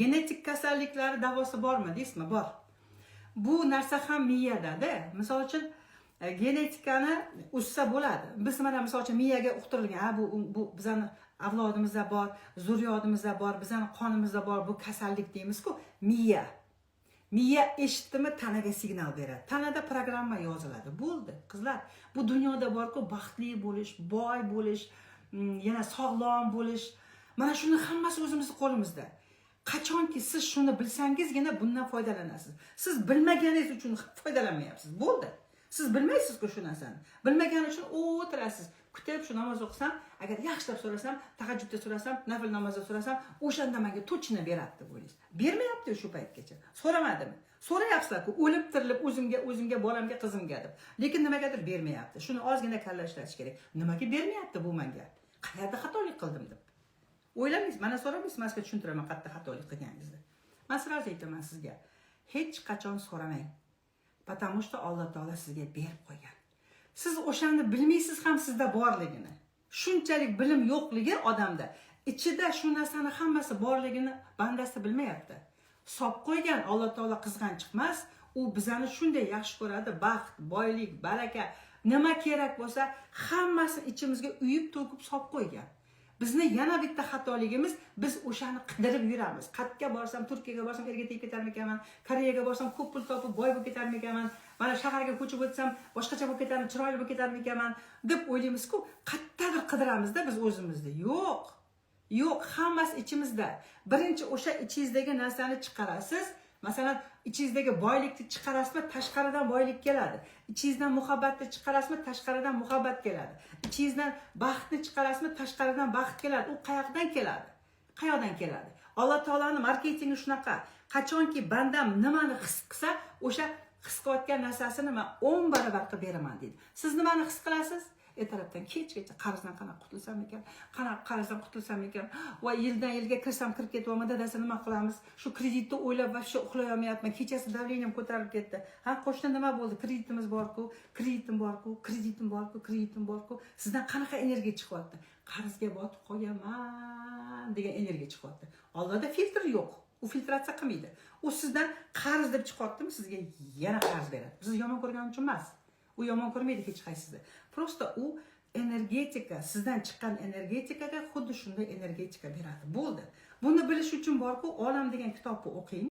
genetik kasalliklari davosi bormi deysizmi? Bor. Bu narsa ham miyada. Misol uchun genetikani uzsa bo'ladi. Biz mana misol uchun miyaga uqtirilgan, bu bizning avlodimizda bor, zurriyodimizda bor, bizning qonimizda bor bu kasallik deymiz-ku, miya. Miya eshitdimi tanaga signal beradi. Tanada programma yoziladi. Bo'ldi, qizlar. Bu dunyoda bor-ku, baxtli bo'lish, boy bo'lish, yana sog'lom bo'lish. Mana shuni hammasi o'zimizning qo'limizda. Qachonki siz shuni bilsangizgina bundan foydalanasiz. Siz bilmaganingiz uchun foydalanmayapsiz. Bo'ldi. Siz bilmaysiz-ku shu narsani. Bilmagani uchun o'tirasiz. Kutib shu namoz o'qisam, agar yaxshilab so'rasam, tahajjudda so'rasam, nafl namozda so'rasam, o'shanda menga to'chini beradi deb o'ylaysiz. Bermayapti shu paytgacha. So'ramadimi? So'rayapsizlar-ku, o'lib tirilib o'zimga, bolamga, qizimga deb. Lekin nimagadir bermayapti. Shuni ozgina kalla ishlatish kerak. Nimaga bermayapti bu menga? Qayerda xatolik qildim deb. O'ylamaysiz, mana so'ramaysiz, men sizga tushuntiraman qayerda xatolik qilganingizni. Men sirasi aytaman sizga. Hech qachon so'ramang. Потому что Alloh taolo sizga berib qo'ygan. Siz o'shani bilmaysiz ham sizda borligini. Shunchalik bilim yo'qligi odamda. Ichida shu narsani hammasi borligini bandasi bilmayapti. Sop qo'ygan Alloh taolo qizg'anchiq emas, u bizani shunday yaxshi ko'radi, baxt, boylik, baraka, nima kerak bo'lsa, hammasini ichimizga uyib to'kib sop qo'ygan. Bizni yana bitta xatoligimiz, biz o'shani qidirib yuramiz. Qayerga borsam, Turkiyaga borsam erga tegib ketarmikanman, Koreyaga borsam ko'p pul topib boy bo'lib ketarmikanman, mana shaharga ko'chib o'tsam boshqacha bo'lib ketarmi, chiroyli bo'lib ketarmikanman deb o'ylaymiz-ku, qayerdadir qidiramiz-da biz o'zimizni. Yo'q. Yo'q, hammasi ichimizda. Birinchi o'sha ichingizdagi narsani chiqarasiz. Masalan, ichingizdagi boylikni chiqarasizmi, tashqaridan boylik keladi. Ichingizdan muhabbatni chiqarasizmi, tashqaridan muhabbat keladi. Ichingizdan baxtni chiqarasizmi, tashqaridan baxt keladi. U qayoqdan keladi? Qayoqdan keladi? Alloh taolaning marketingi shunaqa. Qachonki bandam nimani his qilsa, o'sha his qilayotgan narsasini men 10 barobar qilib beraman deydi. Siz nimani his qilasiz? Ertalabdan kechgacha qarzdan qanaqa qutulsam ekan, qanaqa qarzdan qutulsam ekan, va yildan yilga kirsam kirib ketyapman, dadasi nima qilamiz? Shu kreditni o'ylab va shu uxlayolmayapman. Kechasi davleniyam ko'tarilib ketdi. Ha, qo'shni nima bo'ldi? Kreditimiz bor-ku, kreditim bor-ku, kreditim bor-ku, kreditim bor-ku. Sizdan qanaqa energiya chiqyapti? Qarzga botib qolganman degan energiya chiqyapti. Allohda filtr yo'q. U filtratsiya qilmaydi. U sizdan qarz deb chiqyaptimi, sizga yana qarz beradi. Siz yomon ko'rganim uchun emas. U yomon ko'rmaydi hech qaysisi. Prosta u energetika, sizdan chiqqan energetikaga xuddi shunday energetika beradi. Bo'ldi. Buni bilish uchun borku, Olam degan kitobni o'qing.